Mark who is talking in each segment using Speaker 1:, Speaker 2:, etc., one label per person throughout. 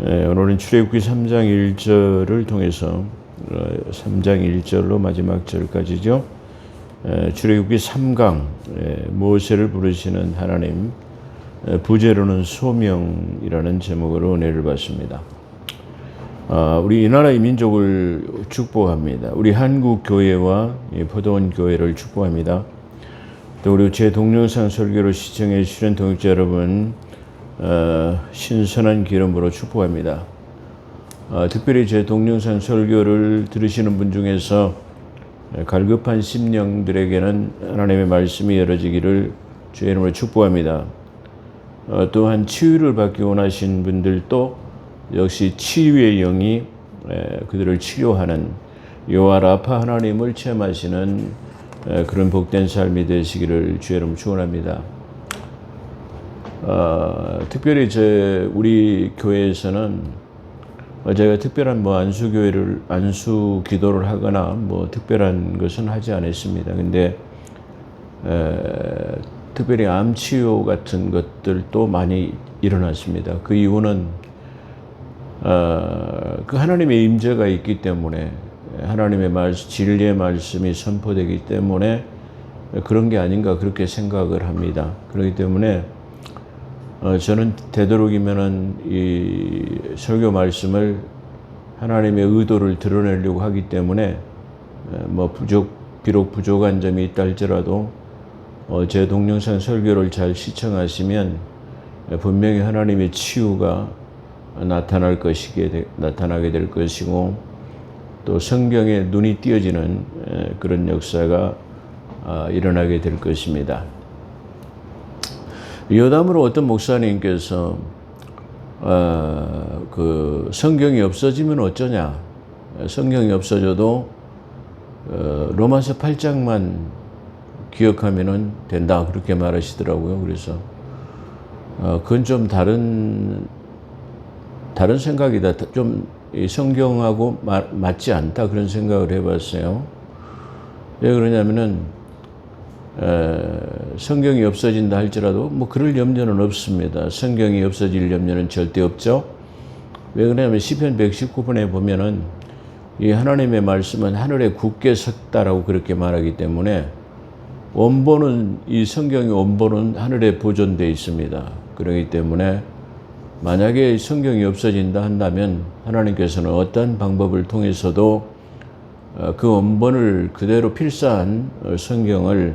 Speaker 1: 오늘은 출애굽기 3장 1절을 통해서 3장 1절로 마지막 절까지죠. 출애굽기 3강 모세를 부르시는 하나님, 부제로는 소명이라는 제목으로 은혜를 받습니다. 우리 이 나라의 민족을 축복합니다. 우리 한국 교회와 포도원 교회를 축복합니다. 또 우리 제 동영상 설교를 시청해 주시는 동역자 여러분, 신선한 기름으로 축복합니다. 특별히 제 동영상 설교를 들으시는 분 중에서 갈급한 심령들에게는 하나님의 말씀이 열어지기를 주의 이름으로 축복합니다. 또한 치유를 받기 원하신 분들도 역시 치유의 영이 그들을 치료하는 여호와 라파 하나님을 체험하시는 그런 복된 삶이 되시기를 주의 이름으로 축원합니다. 특별히 우리 교회에서는 제가 특별한 안수 기도를 하거나 특별한 것은 하지 않았습니다. 근데 특별히 암 치유 같은 것들도 많이 일어났습니다. 그 이유는 그 하나님의 임재가 있기 때문에, 하나님의 진리의 말씀이 선포되기 때문에 그런 게 아닌가 그렇게 생각을 합니다. 그렇기 때문에 저는 되도록이면은 이 설교 말씀을 하나님의 의도를 드러내려고 하기 때문에 비록 부족한 점이 있다 할지라도 제 동영상 설교를 잘 시청하시면 분명히 하나님의 치유가 나타나게 될 것이고, 또 성경에 눈이 띄어지는 그런 역사가 일어나게 될 것입니다. 여담으로 어떤 목사님께서 그 성경이 없어지면 어쩌냐, 성경이 없어져도 로마서 8장만 기억하면 된다 그렇게 말하시더라고요. 그래서 그건 좀 다른 생각이다, 좀 성경하고 맞지 않다 그런 생각을 해봤어요. 왜 그러냐면은 성경이 없어진다 할지라도 그럴 염려는 없습니다. 성경이 없어질 염려는 절대 없죠. 왜 그러냐면 시편 119편에 보면은 이 하나님의 말씀은 하늘에 굳게 섰다라고 그렇게 말하기 때문에 이 성경의 원본은 하늘에 보존되어 있습니다. 그렇기 때문에 만약에 성경이 없어진다 한다면 하나님께서는 어떤 방법을 통해서도 그 원본을 그대로 필사한 성경을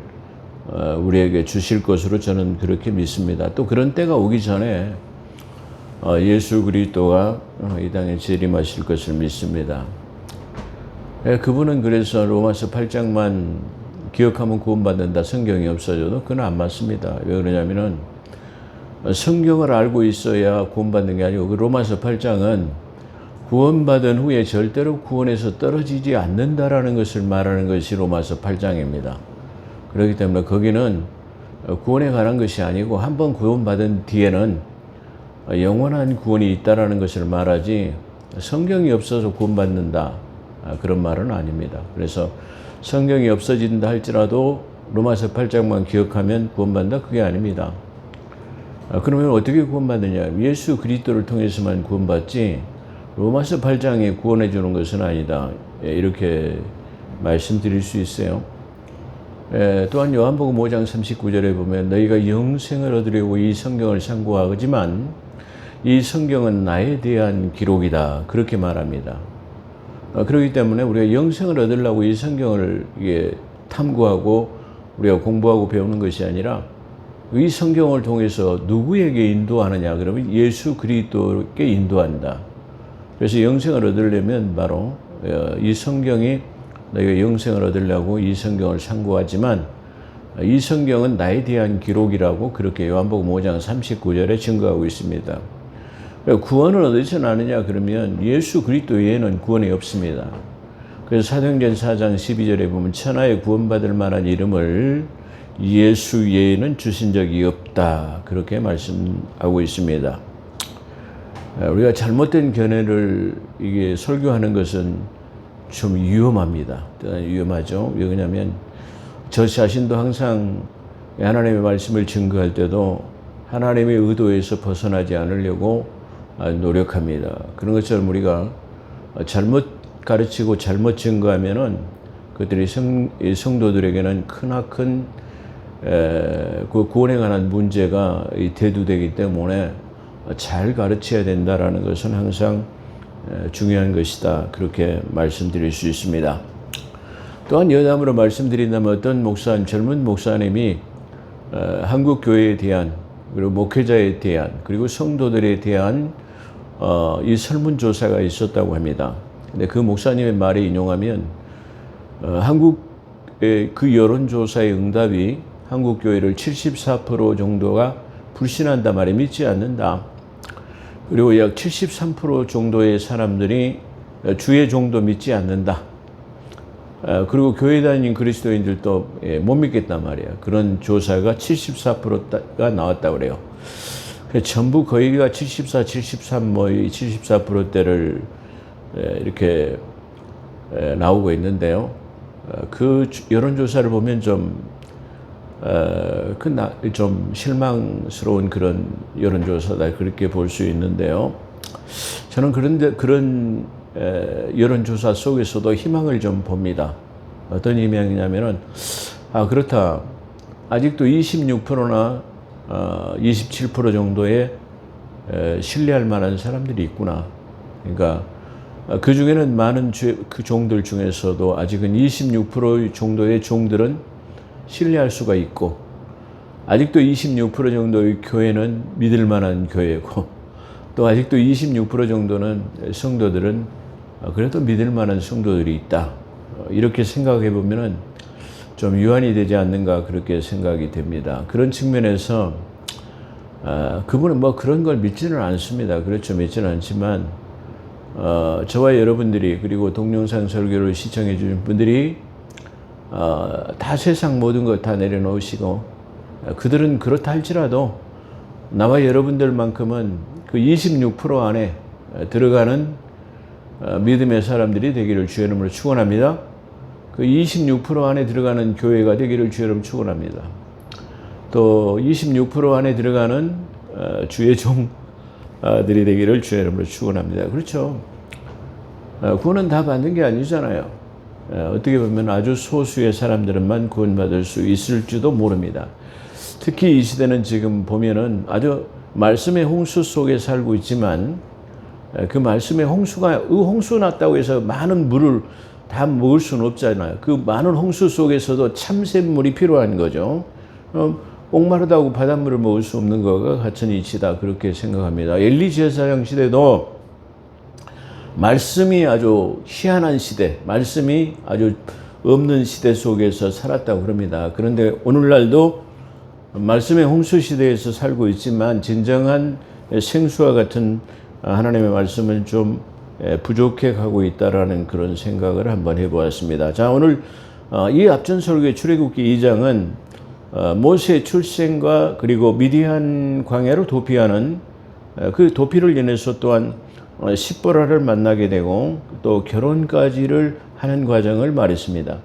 Speaker 1: 우리에게 주실 것으로 저는 그렇게 믿습니다. 또 그런 때가 오기 전에 예수 그리스도가 이 땅에 재림하실 것을 믿습니다. 그분은 그래서 로마서 8장만 기억하면 구원받는다, 성경이 없어져도 그건 안 맞습니다. 왜 그러냐면은 성경을 알고 있어야 구원받는 게 아니고, 그 로마서 8장은 구원받은 후에 절대로 구원에서 떨어지지 않는다라는 것을 말하는 것이 로마서 8장입니다. 그렇기 때문에 거기는 구원에 관한 것이 아니고, 한번 구원받은 뒤에는 영원한 구원이 있다라는 것을 말하지, 성경이 없어서 구원받는다 그런 말은 아닙니다. 그래서 성경이 없어진다 할지라도 로마서 8장만 기억하면 구원받는다, 그게 아닙니다. 그러면 어떻게 구원받느냐? 예수 그리스도를 통해서만 구원받지 로마서 8장에 구원해 주는 것은 아니다, 이렇게 말씀드릴 수 있어요. 또한 요한복음 5장 39절에 보면 너희가 영생을 얻으려고 이 성경을 상고하지만 이 성경은 나에 대한 기록이다 그렇게 말합니다. 그렇기 때문에 우리가 영생을 얻으려고 이 성경을 탐구하고 우리가 공부하고 배우는 것이 아니라, 이 성경을 통해서 누구에게 인도하느냐 그러면 예수 그리스도께 인도한다. 그래서 영생을 얻으려면 바로 이 성경이, 너희가 영생을 얻으려고 이 성경을 상고하지만 이 성경은 나에 대한 기록이라고 그렇게 요한복음 5장 39절에 증거하고 있습니다. 구원을 어디서 나느냐 그러면 예수 그리스도 외에는 구원이 없습니다. 그래서 사도행전 4장 12절에 보면 천하에 구원받을 만한 이름을 예수 외에는 주신 적이 없다 그렇게 말씀하고 있습니다. 우리가 잘못된 견해를 설교하는 것은 좀 위험합니다. 위험하죠. 왜냐하면 저 자신도 항상 하나님의 말씀을 증거할 때도 하나님의 의도에서 벗어나지 않으려고 노력합니다. 그런 것처럼 우리가 잘못 가르치고 잘못 증거하면은 그들이 성도들에게는 크나큰 그 구원에 관한 문제가 대두되기 때문에 잘 가르쳐야 된다라는 것은 항상 중요한 것이다. 그렇게 말씀드릴 수 있습니다. 또한 여담으로 말씀드린다면 어떤 젊은 목사님이 한국 교회에 대한 그리고 목회자에 대한 그리고 성도들에 대한 이 설문조사가 있었다고 합니다. 근데 그 목사님의 말에 인용하면 한국의 그 여론조사의 응답이 한국 교회를 74% 정도가 불신한다 말에 믿지 않는다. 그리고 약 73% 정도의 사람들이 주의 정도 믿지 않는다. 그리고 교회 다니는 그리스도인들도 못 믿겠단 말이야. 그런 조사가 74%가 나왔다고 그래요. 전부 거의가 74, 73, 74%대를 이렇게 나오고 있는데요. 그 여론조사를 보면 좀 실망스러운 그런 여론조사다. 그렇게 볼 수 있는데요. 저는 그런 여론조사 속에서도 희망을 좀 봅니다. 어떤 희망이냐면은, 그렇다. 아직도 26%나 27% 정도의 신뢰할 만한 사람들이 있구나. 그러니까 그 중에는 많은 그 종들 중에서도 아직은 26% 정도의 종들은 신뢰할 수가 있고, 아직도 26% 정도의 교회는 믿을 만한 교회고, 또 아직도 26% 정도는 성도들은 그래도 믿을 만한 성도들이 있다. 이렇게 생각해 보면은 좀 유한이 되지 않는가 그렇게 생각이 됩니다. 그런 측면에서 그분은 뭐 그런 걸 믿지는 않습니다. 그렇죠. 믿지는 않지만 저와 여러분들이 그리고 동영상 설교를 시청해 주신 분들이 다 세상 모든 것 다 내려놓으시고 그들은 그렇다 할지라도 나와 여러분들만큼은 그 26% 안에 들어가는 믿음의 사람들이 되기를 주의 이름으로 축원합니다. 그 26% 안에 들어가는 교회가 되기를 주의 이름으로 축원합니다. 또 26% 안에 들어가는 주의 종들이 되기를 주의 이름으로 축원합니다. 그렇죠. 구원은 다 받는 게 아니잖아요. 어떻게 보면 아주 소수의 사람들만 구원받을 수 있을지도 모릅니다. 특히 이 시대는 지금 보면은 아주 말씀의 홍수 속에 살고 있지만 그 말씀의 홍수 났다고 해서 많은 물을 다 먹을 수는 없잖아요. 그 많은 홍수 속에서도 참샘물이 필요한 거죠. 목마르다고 바닷물을 먹을 수 없는 것과 같은 이치다 그렇게 생각합니다. 엘리 제사장 시대도 말씀이 아주 희한한 시대, 말씀이 아주 없는 시대 속에서 살았다고 그럽니다. 그런데 오늘날도 말씀의 홍수 시대에서 살고 있지만 진정한 생수와 같은 하나님의 말씀은 좀 부족해 가고 있다라는 그런 생각을 한번 해보았습니다. 자, 오늘 이 앞전 설교의 출애굽기 2장은 모세의 출생과 그리고 미디안 광야로 도피하는 그 도피를 인해서 또한 십보라를 만나게 되고 또 결혼까지를 하는 과정을 말했습니다.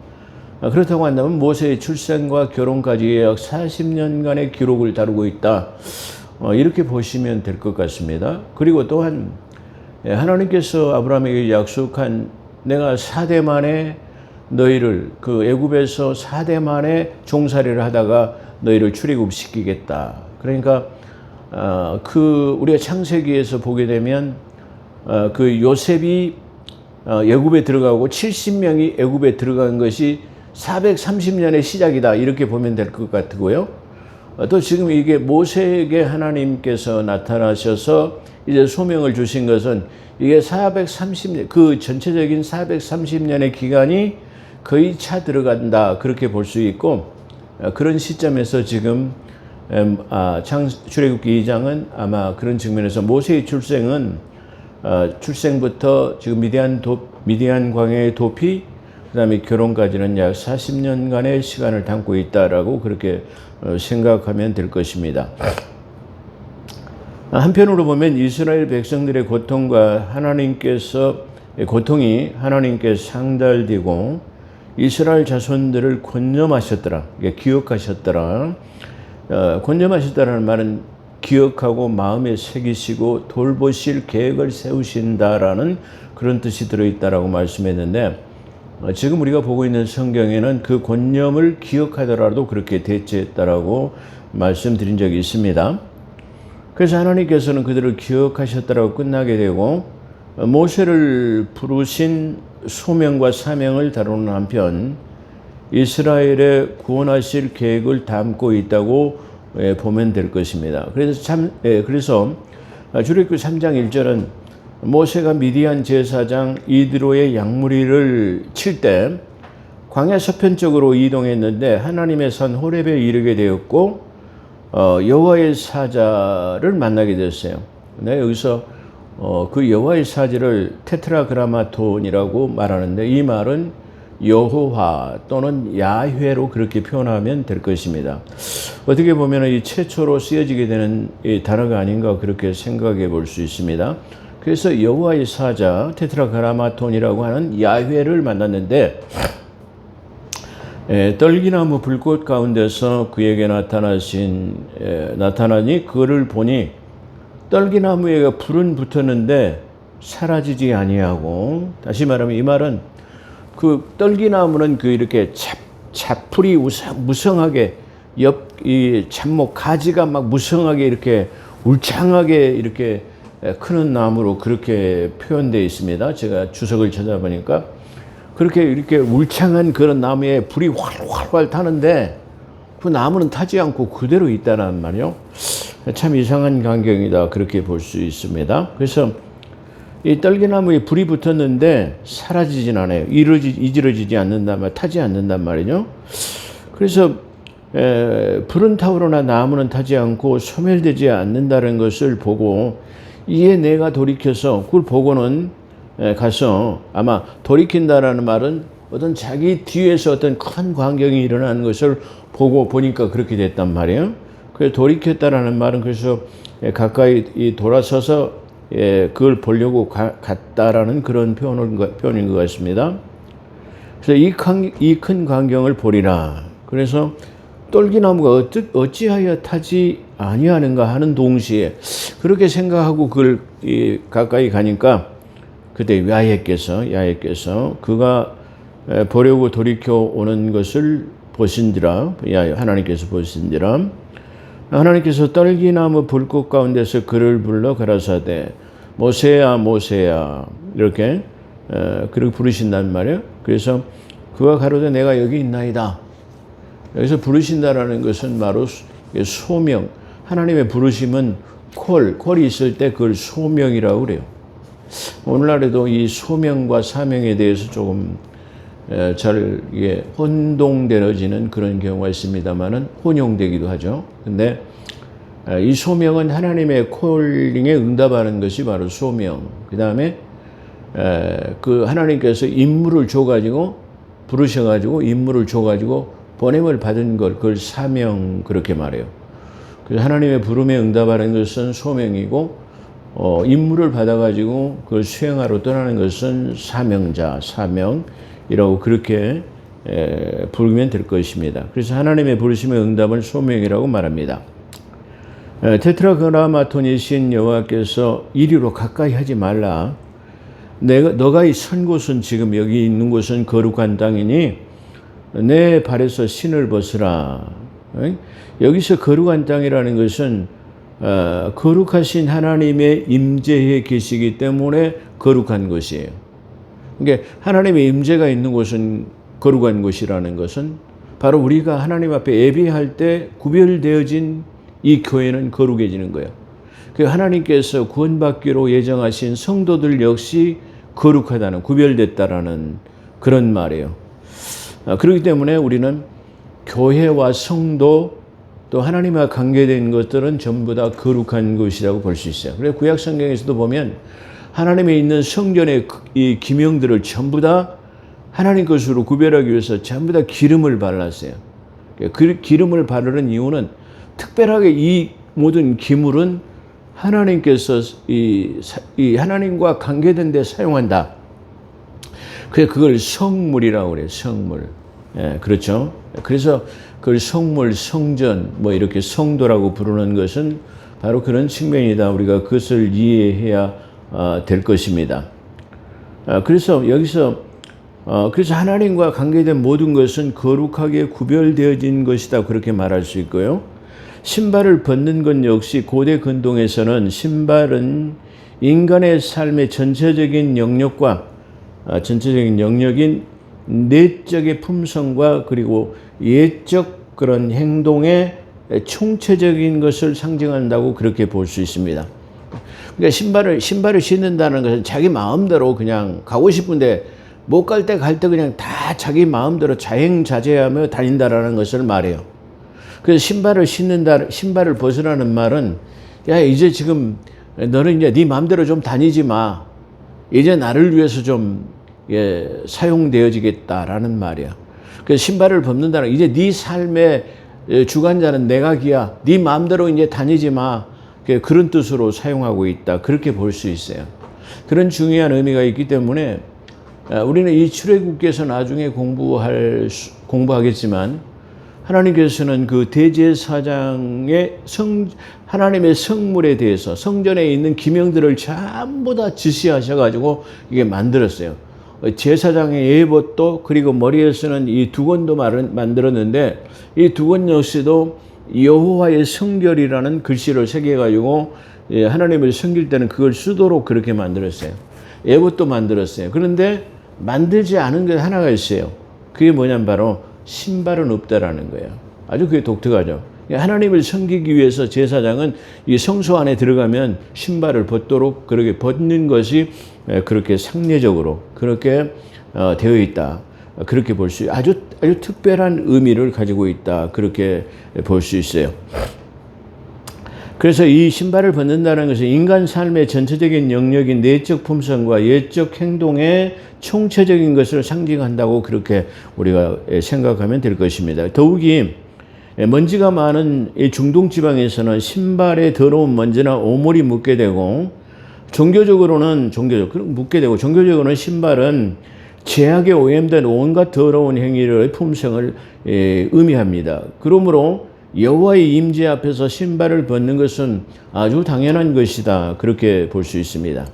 Speaker 1: 그렇다고 한다면 모세의 출생과 결혼까지의 약 40년간의 기록을 다루고 있다. 이렇게 보시면 될 것 같습니다. 그리고 또한 하나님께서 아브라함에게 약속한 내가 4대 만에 너희를 그 애굽에서 4대 만에 종살이를 하다가 너희를 출애굽시키겠다. 그러니까 우리가 창세기에서 보게 되면 그 요셉이 애굽에 들어가고 70명이 애굽에 들어간 것이 430년의 시작이다. 이렇게 보면 될 것 같고요. 또 지금 이게 모세에게 하나님께서 나타나셔서 이제 소명을 주신 것은 이게 430년, 그 전체적인 430년의 기간이 거의 차 들어간다. 그렇게 볼 수 있고, 그런 시점에서 지금 출애굽기 2장은 아마 그런 측면에서 모세의 출생부터 지금 미디안 광야의 도피, 그 다음에 결혼까지는 약 40년간의 시간을 담고 있다라고 그렇게 생각하면 될 것입니다. 한편으로 보면 이스라엘 백성들의 고통이 하나님께 상달되고 이스라엘 자손들을 권념하셨더라, 기억하셨더라. 권념하셨다라는 말은 기억하고 마음에 새기시고 돌보실 계획을 세우신다라는 그런 뜻이 들어있다라고 말씀했는데, 지금 우리가 보고 있는 성경에는 그 권념을 기억하더라도 그렇게 대체했다라고 말씀드린 적이 있습니다. 그래서 하나님께서는 그들을 기억하셨다라고 끝나게 되고, 모세를 부르신 소명과 사명을 다루는 한편 이스라엘의 구원하실 계획을 담고 있다고 보면 될 것입니다. 그래서 출애굽기 3장 1절은 모세가 미디안 제사장 이드로의 양무리를 칠 때 광야 서편쪽으로 이동했는데 하나님의 산 호렙에 이르게 되었고 여호와의 사자를 만나게 됐어요. 네, 여기서 그 여호와의 사자를 테트라그라마톤이라고 말하는데, 이 말은 여호와 또는 야훼로 그렇게 표현하면 될 것입니다. 어떻게 보면 이 최초로 쓰여지게 되는 이 단어가 아닌가 그렇게 생각해 볼 수 있습니다. 그래서 여호와의 사자 테트라그라마톤이라고 하는 야훼를 만났는데, 떨기나무 불꽃 가운데서 그에게 나타나니 그를 보니 떨기나무에 불은 붙었는데 사라지지 아니하고, 다시 말하면 이 말은 그 떨기나무는 그 이렇게 잡풀이 무성하게 이 잡목 가지가 막 무성하게 이렇게 울창하게 이렇게 크는 나무로 그렇게 표현되어 있습니다. 제가 주석을 찾아보니까 그렇게 이렇게 울창한 그런 나무에 불이 활활 타는데 그 나무는 타지 않고 그대로 있다는 말이요. 참 이상한 광경이다 그렇게 볼 수 있습니다. 그래서 이 떨기나무에 불이 붙었는데 사라지진 않아요. 이지러지지 않는단 말, 타지 않는단 말이죠. 그래서 불은 타오르나 나무는 타지 않고 소멸되지 않는다는 것을 보고, 이에 내가 돌이켜서 그걸 보고는 가서, 아마 돌이킨다라는 말은 어떤 자기 뒤에서 어떤 큰 광경이 일어나는 것을 보니까 그렇게 됐단 말이에요. 그래서 돌이켰다라는 말은 그래서 가까이 돌아서서 그걸 보려고 갔다라는 그런 표현인 것 같습니다. 그래서 이 큰 광경을 보리라. 그래서 떨기나무가 어찌하여 타지 아니하는가 하는 동시에 그렇게 생각하고 그걸 가까이 가니까 그때 야훼께서 그가 보려고 돌이켜 오는 것을 보신지라, 하나님께서 보신지라, 하나님께서 떨기나무 불꽃 가운데서 그를 불러 가라사대 모세야 모세야 이렇게 그렇게 부르신단 말이에요. 그래서 그가 가로되 내가 여기 있나이다. 여기서 부르신다라는 것은 바로 소명, 하나님의 부르심은 콜이 있을 때 그걸 소명이라고 그래요. 오늘날에도 이 소명과 사명에 대해서 조금 잘 혼동되어지는 그런 경우가 있습니다만은 혼용되기도 하죠. 근데 이 소명은 하나님의 콜링에 응답하는 것이 바로 소명. 그 다음에 그 하나님께서 임무를 줘가지고 부르셔가지고 임무를 줘가지고 보냄을 받은 걸, 그걸 사명 그렇게 말해요. 그래서 하나님의 부름에 응답하는 것은 소명이고, 임무를 받아가지고 그걸 수행하러 떠나는 것은 사명이라고 그렇게 부르면 될 것입니다. 그래서 하나님의 부르심의 응답을 소명이라고 말합니다. 테트라그라마톤이신 여호와께서 이리로 가까이 하지 말라. 너가 선 곳은, 지금 여기 있는 곳은 거룩한 땅이니 내 발에서 신을 벗으라. 여기서 거룩한 땅이라는 것은 거룩하신 하나님의 임재에 계시기 때문에 거룩한 것이에요. 그러니까 하나님의 임재가 있는 곳은 거룩한 곳이라는 것은 바로 우리가 하나님 앞에 예배할 때 구별되어진 이 교회는 거룩해지는 거예요. 그 하나님께서 구원받기로 예정하신 성도들 역시 거룩하다는, 구별됐다라는 그런 말이에요. 그렇기 때문에 우리는 교회와 성도 또 하나님과 관계된 것들은 전부 다 거룩한 것이라고 볼 수 있어요. 그래서 구약 성경에서도 보면 하나님에 있는 성전의 이 기명들을 전부 다 하나님 것으로 구별하기 위해서 전부 다 기름을 발랐어요. 그 기름을 바르는 이유는 특별하게 이 모든 기물은 하나님께서 이 하나님과 관계된 데 사용한다. 그래서 그걸 성물이라고 그래요. 성물. 그렇죠. 그래서 그걸 성물, 성전, 뭐 이렇게 성도라고 부르는 것은 바로 그런 측면이다. 우리가 그것을 이해해야 될 것입니다. 그래서 여기서 그래서 하나님과 관계된 모든 것은 거룩하게 구별되어진 것이다. 그렇게 말할 수 있고요. 신발을 벗는 것 역시 고대 근동에서는 신발은 인간의 삶의 전체적인 영역과 전체적인 영역인 내적의 품성과 그리고 예적 그런 행동의 총체적인 것을 상징한다고 그렇게 볼 수 있습니다. 그러니까 신발을 신는다는 것은 자기 마음대로 그냥 가고 싶은데 못 갈 때 그냥 다 자기 마음대로 자행자재하며 다닌다라는 것을 말해요. 그래서 신발을 벗으라는 말은 야 이제 지금 너는 이제 네 마음대로 좀 다니지 마. 이제 나를 위해서 좀 사용되어지겠다라는 말이야. 그래서 신발을 벗는다는 이제 네 삶의 주관자는 내각이야. 네 마음대로 이제 다니지 마. 그런 뜻으로 사용하고 있다. 그렇게 볼 수 있어요. 그런 중요한 의미가 있기 때문에 우리는 이 출애굽기에서 나중에 공부하겠지만 하나님께서는 그 대제사장의 하나님의 성물에 대해서 성전에 있는 기명들을 전부 다 지시하셔가지고 이게 만들었어요. 제사장의 예봇도 그리고 머리에 쓰는 이 두건도 만들었는데 이 두건 역시도 여호와의 성결이라는 글씨를 새겨가지고 하나님을 섬길 때는 그걸 쓰도록 그렇게 만들었어요. 예봇도 만들었어요. 그런데 만들지 않은 게 하나가 있어요. 그게 뭐냐면 바로 신발은 없다라는 거예요. 아주 그게 독특하죠. 하나님을 섬기기 위해서 제사장은 이 성소 안에 들어가면 신발을 벗도록 그렇게 벗는 것이 그렇게 상례적으로 그렇게 되어 있다. 그렇게 볼 수 아주 특별한 의미를 가지고 있다. 그렇게 볼 수 있어요. 그래서 이 신발을 벗는다는 것은 인간 삶의 전체적인 영역인 내적 품성과 예적 행동의 총체적인 것을 상징한다고 그렇게 우리가 생각하면 될 것입니다. 더욱이 먼지가 많은 이 중동 지방에서는 신발에 더러운 먼지나 오물이 묻게 되고 종교적으로는 신발은 죄악에 오염된 온갖 더러운 행위의 품성을 의미합니다. 그러므로 여호와의 임재 앞에서 신발을 벗는 것은 아주 당연한 것이다. 그렇게 볼 수 있습니다.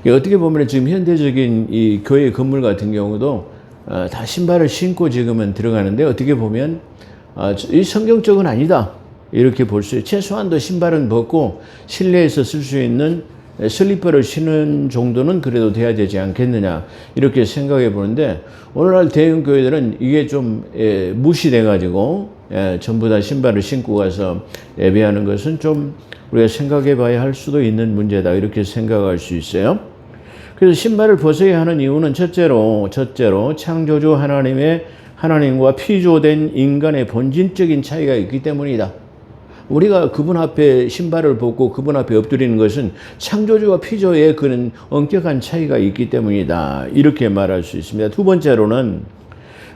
Speaker 1: 어떻게 보면 지금 현대적인 이 교회 건물 같은 경우도 다 신발을 신고 지금은 들어가는데 어떻게 보면 이 성경적은 아니다. 이렇게 볼 수 있어요. 최소한도 신발은 벗고 실내에서 쓸 수 있는 슬리퍼를 신는 정도는 그래도 돼야 되지 않겠느냐 이렇게 생각해 보는데 오늘날 대형 교회들은 이게 좀 무시돼 가지고 전부 다 신발을 신고 가서 예배하는 것은 좀 우리가 생각해 봐야 할 수도 있는 문제다 이렇게 생각할 수 있어요. 그래서 신발을 벗어야 하는 이유는 첫째로 창조주 하나님과 피조된 인간의 본질적인 차이가 있기 때문이다. 우리가 그분 앞에 신발을 벗고 그분 앞에 엎드리는 것은 창조주와 피조의 그런 엄격한 차이가 있기 때문이다. 이렇게 말할 수 있습니다. 두 번째로는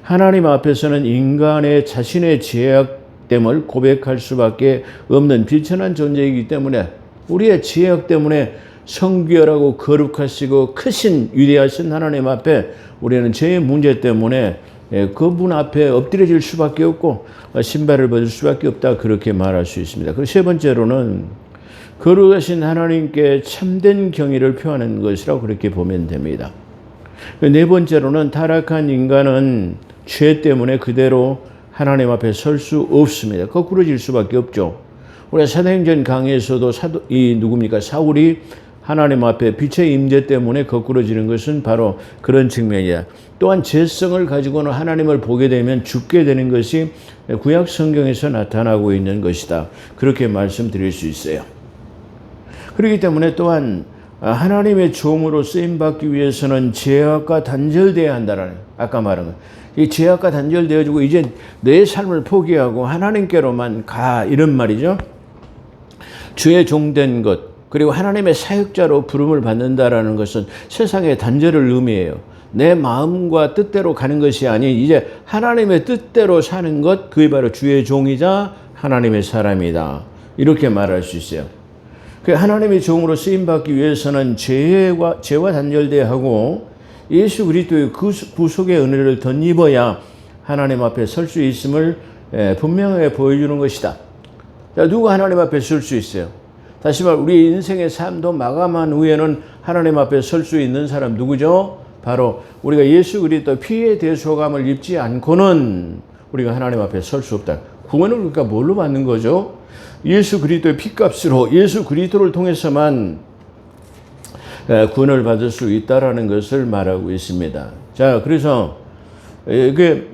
Speaker 1: 하나님 앞에서는 인간의 자신의 죄악됨을 고백할 수밖에 없는 비천한 존재이기 때문에 우리의 죄악 때문에 성결하고 거룩하시고 크신 위대하신 하나님 앞에 우리는 죄의 문제 때문에 그분 앞에 엎드려질 수밖에 없고 신발을 벗을 수밖에 없다 그렇게 말할 수 있습니다. 그리고 세 번째로는 거룩하신 하나님께 참된 경의를 표하는 것이라고 그렇게 보면 됩니다. 네 번째로는 타락한 인간은 죄 때문에 그대로 하나님 앞에 설 수 없습니다. 거꾸로질 수밖에 없죠. 우리가 사도행전 강의에서도 사울이 하나님 앞에 빛의 임재 때문에 거꾸로지는 것은 바로 그런 측면이야. 또한 죄성을 가지고는 하나님을 보게 되면 죽게 되는 것이 구약 성경에서 나타나고 있는 것이다. 그렇게 말씀드릴 수 있어요. 그렇기 때문에 또한 하나님의 종으로 쓰임받기 위해서는 죄악과 단절되어야 한다는 아까 말한 것. 이 죄악과 단절되어지고 이제 내 삶을 포기하고 하나님께로만 가 이런 말이죠. 주의 종된 것 그리고 하나님의 사역자로 부름을 받는다라는 것은 세상의 단절을 의미해요. 내 마음과 뜻대로 가는 것이 아닌 이제 하나님의 뜻대로 사는 것 그게 바로 주의 종이자 하나님의 사람이다. 이렇게 말할 수 있어요. 하나님의 종으로 쓰임받기 위해서는 죄와 단절돼야 하고 예수 그리스도의 구속의 은혜를 덧입어야 하나님 앞에 설 수 있음을 분명하게 보여주는 것이다. 자, 누가 하나님 앞에 설 수 있어요? 다시 말 우리 인생의 삶도 마감한 후에는 하나님 앞에 설 수 있는 사람 누구죠? 바로 우리가 예수 그리스도 피의 대속함을 입지 않고는 우리가 하나님 앞에 설 수 없다. 구원을 그러니까 뭘로 받는 거죠? 예수 그리스도의 피값으로 예수 그리스도를 통해서만 구원을 받을 수 있다라는 것을 말하고 있습니다. 자, 그래서 이게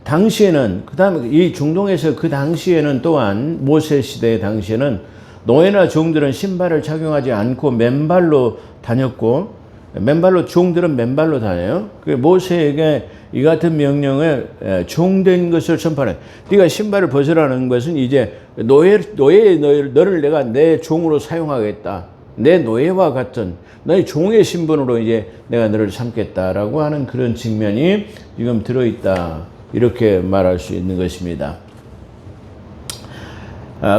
Speaker 1: 당시에는 그다음에 이 중동에서 그 당시에는 또한 모세 시대 당시에는 노예나 종들은 신발을 착용하지 않고 맨발로 다녔고 맨발로 종들은 맨발로 다녀요. 그 모세에게 이 같은 명령을 종된 것을 선포해. 네가 신발을 벗으라는 것은 이제 노예의 너를 내가 내 종으로 사용하겠다. 내 노예와 같은 너의 종의 신분으로 이제 내가 너를 삼겠다라고 하는 그런 측면이 지금 들어있다. 이렇게 말할 수 있는 것입니다.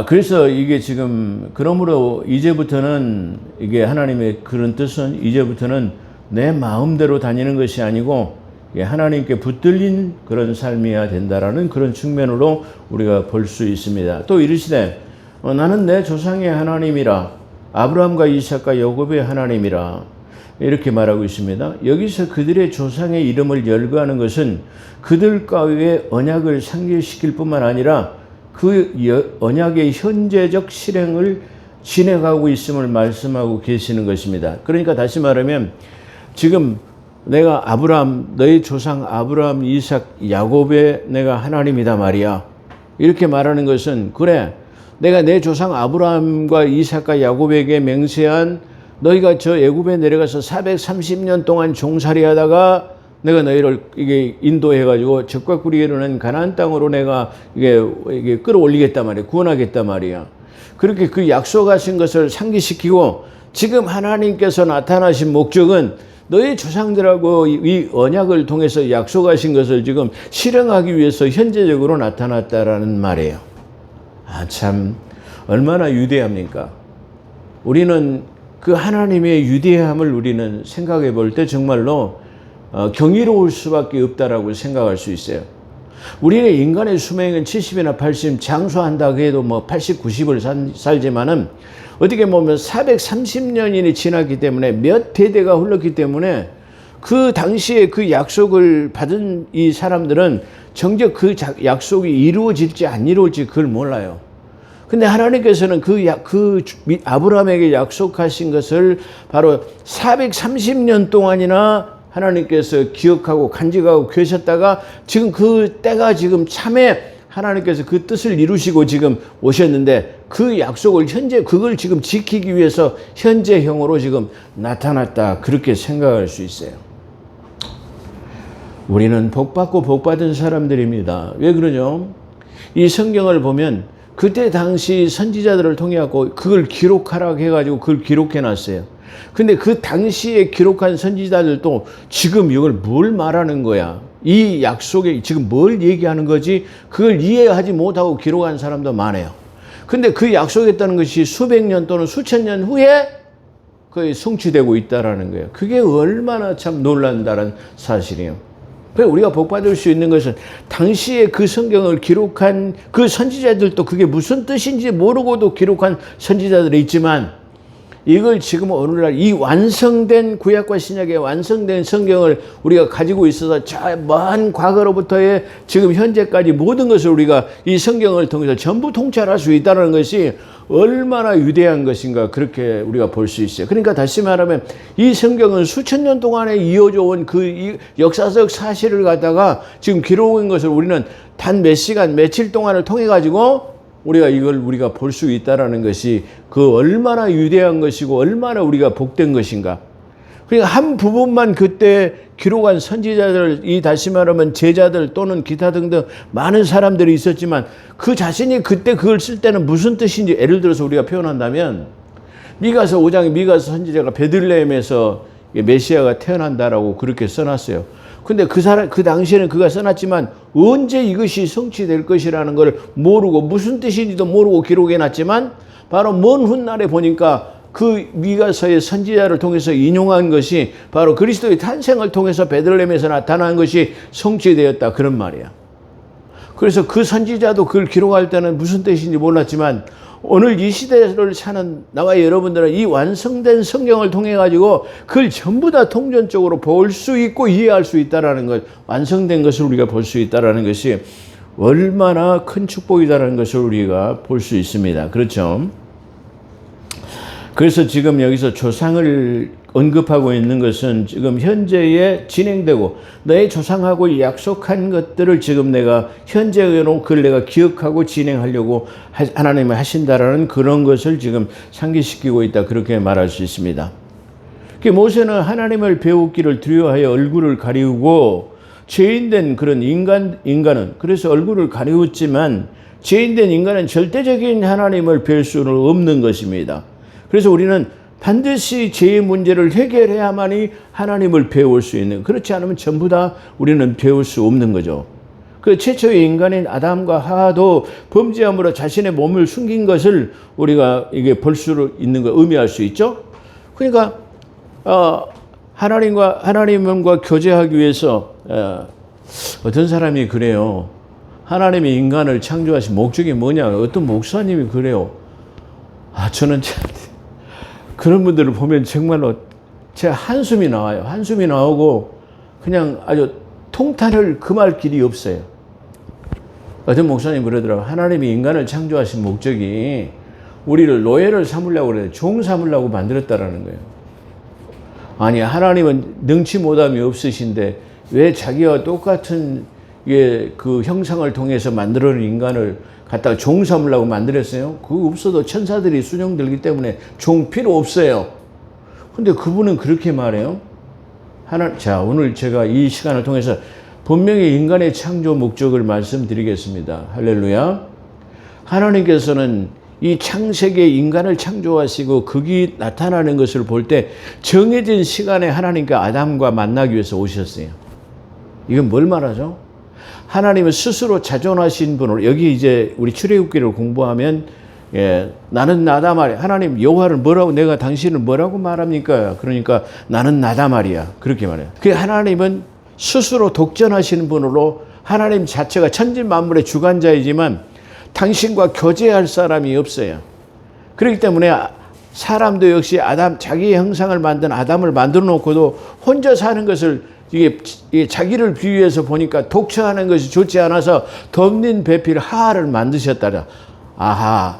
Speaker 1: 그래서 이게 지금 그러므로 이제부터는 이게 하나님의 그런 뜻은 이제부터는 내 마음대로 다니는 것이 아니고 하나님께 붙들린 그런 삶이어야 된다라는 그런 측면으로 우리가 볼 수 있습니다. 또 이르시되 나는 내 조상의 하나님이라 아브라함과 이삭과 야곱의 하나님이라 이렇게 말하고 있습니다. 여기서 그들의 조상의 이름을 열거하는 것은 그들과의 언약을 상기시킬 뿐만 아니라 그 언약의 현재적 실행을 진행하고 있음을 말씀하고 계시는 것입니다. 그러니까 다시 말하면 지금 내가 아브라함, 너의 조상 아브라함, 이삭, 야곱의 내가 하나님이다 말이야. 이렇게 말하는 것은 그래, 내가 내 조상 아브라함과 이삭과 야곱에게 맹세한 너희가 저 애굽에 내려가서 430년 동안 종살이하다가 내가 너희를 이게 인도해가지고 적과 꿀이 흐르는 가나안 땅으로 내가 이게 끌어올리겠단 말이야. 구원하겠단 말이야. 그렇게 그 약속하신 것을 상기시키고 지금 하나님께서 나타나신 목적은 너희 조상들하고 이 언약을 통해서 약속하신 것을 지금 실행하기 위해서 현재적으로 나타났다라는 말이에요. 참 얼마나 위대합니까? 우리는 그 하나님의 위대함을 우리는 생각해 볼 때 정말로 경이로울 수밖에 없다라고 생각할 수 있어요. 우리는 인간의 수명은 70이나 80 장수한다고 해도 뭐 80, 90을 살지만은 어떻게 보면 430년이 지났기 때문에 몇 대대가 흘렀기 때문에 그 당시에 그 약속을 받은 이 사람들은 정작 그 약속이 이루어질지 안 이루어질지 그걸 몰라요. 근데 하나님께서는 그 아브라함에게 약속하신 것을 바로 430년 동안이나 하나님께서 기억하고 간직하고 계셨다가 지금 그 때가 지금 참에 하나님께서 그 뜻을 이루시고 지금 오셨는데 그 약속을 그걸 지금 지키기 위해서 현재형으로 지금 나타났다. 그렇게 생각할 수 있어요. 우리는 복받고 복받은 사람들입니다. 왜 그러죠? 이 성경을 보면 그때 당시 선지자들을 통해 갖고 그걸 기록하라고 해가지고 그걸 기록해 놨어요. 근데 그 당시에 기록한 선지자들도 지금 이걸 뭘 말하는 거야? 이 약속에 지금 뭘 얘기하는 거지? 그걸 이해하지 못하고 기록한 사람도 많아요. 근데 그 약속했다는 것이 수백 년 또는 수천 년 후에 거의 성취되고 있다라는 거예요. 그게 얼마나 참 놀란다는 사실이에요. 그래서 우리가 복받을 수 있는 것은 당시에 그 성경을 기록한 그 선지자들도 그게 무슨 뜻인지 모르고도 기록한 선지자들이 있지만 이걸 지금 오늘날 이 완성된 구약과 신약의 완성된 성경을 우리가 가지고 있어서 저 먼 과거로부터의 지금 현재까지 모든 것을 우리가 이 성경을 통해서 전부 통찰할 수 있다는 것이 얼마나 위대한 것인가 그렇게 우리가 볼 수 있어요. 그러니까 다시 말하면 이 성경은 수천 년 동안에 이어져 온 그 역사적 사실을 갖다가 지금 기록한 것을 우리는 단 몇 시간, 며칠 동안을 통해 가지고 우리가 볼 수 있다라는 것이 그 얼마나 위대한 것이고 얼마나 우리가 복된 것인가. 그러니까 한 부분만 그때 기록한 선지자들, 이 다시 말하면 제자들 또는 기타 등등 많은 사람들이 있었지만 그 자신이 그때 그걸 쓸 때는 무슨 뜻인지 예를 들어서 우리가 표현한다면 미가서 5장에 미가서 선지자가 베들레헴에서 메시아가 태어난다라고 그렇게 써놨어요. 근데 그 당시에는 그가 써놨지만 언제 이것이 성취될 것이라는 걸 모르고 무슨 뜻인지도 모르고 기록해놨지만 바로 먼 훗날에 보니까 그 미가서의 선지자를 통해서 인용한 것이 바로 그리스도의 탄생을 통해서 베들레헴에서 나타난 것이 성취되었다. 그런 말이야. 그래서 그 선지자도 그걸 기록할 때는 무슨 뜻인지 몰랐지만 오늘 이 시대를 사는 나와 여러분들은 이 완성된 성경을 통해 가지고 그걸 전부 다 통전적으로 볼 수 있고 이해할 수 있다라는 것, 완성된 것을 우리가 볼 수 있다라는 것이 얼마나 큰 축복이다라는 것을 우리가 볼 수 있습니다. 그렇죠? 그래서 지금 여기서 조상을 언급하고 있는 것은 지금 현재에 진행되고 너의 조상하고 약속한 것들을 지금 내가 현재에 놓고 그걸 내가 기억하고 진행하려고 하나님이 하신다라는 그런 것을 지금 상기시키고 있다. 그렇게 말할 수 있습니다. 모세는 하나님을 배우기를 두려워하여 얼굴을 가리우고 죄인된 그런 인간은 그래서 얼굴을 가리웠지만 죄인된 인간은 절대적인 하나님을 배울 수는 없는 것입니다. 그래서 우리는 반드시 죄의 문제를 해결해야만이 하나님을 배울 수 있는, 그렇지 않으면 전부 다 우리는 배울 수 없는 거죠. 그 최초의 인간인 아담과 하와도 범죄함으로 자신의 몸을 숨긴 것을 우리가 이게 볼 수 있는 거 의미할 수 있죠. 그러니까 하나님과 교제하기 위해서 어떤 사람이 그래요. 하나님이 인간을 창조하신 목적이 뭐냐? 어떤 목사님이 그래요. 저는 그런 분들을 보면 정말로 제 한숨이 나와요. 한숨이 나오고 그냥 아주 통탄을 금할 길이 없어요. 어떤 목사님 그러더라고요. 하나님이 인간을 창조하신 목적이 우리를 노예를 삼으려고 그래요. 종 삼으려고 만들었다라는 거예요. 아니, 하나님은 능치 못함이 없으신데 왜 자기와 똑같은 그 형상을 통해서 만들어낸 인간을 갖다가 종 삼으려고 만들었어요? 그거 없어도 천사들이 순종들기 때문에 종 필요 없어요. 근데 그분은 그렇게 말해요. 자, 오늘 제가 이 시간을 통해서 분명히 인간의 창조 목적을 말씀드리겠습니다. 할렐루야. 하나님께서는 이 창세기에 인간을 창조하시고 그게 나타나는 것을 볼 때 정해진 시간에 하나님과 아담과 만나기 위해서 오셨어요. 이건 뭘 말하죠? 하나님은 스스로 자존하신 분으로, 여기 이제 우리 출애굽기를 공부하면 나는 나다 말이야. 하나님 여호와를 뭐라고, 내가 당신을 뭐라고 말합니까? 그러니까 나는 나다 말이야. 그렇게 말해요. 그 하나님은 스스로 독전하시는 분으로 하나님 자체가 천지 만물의 주관자이지만 당신과 교제할 사람이 없어요. 그렇기 때문에 사람도 역시 자기의 형상을 만든 아담을 만들어 놓고도 혼자 사는 것을 이게 자기를 비유해서 보니까 독처하는 것이 좋지 않아서 덤린 배필 하하를 만드셨다라. 아하,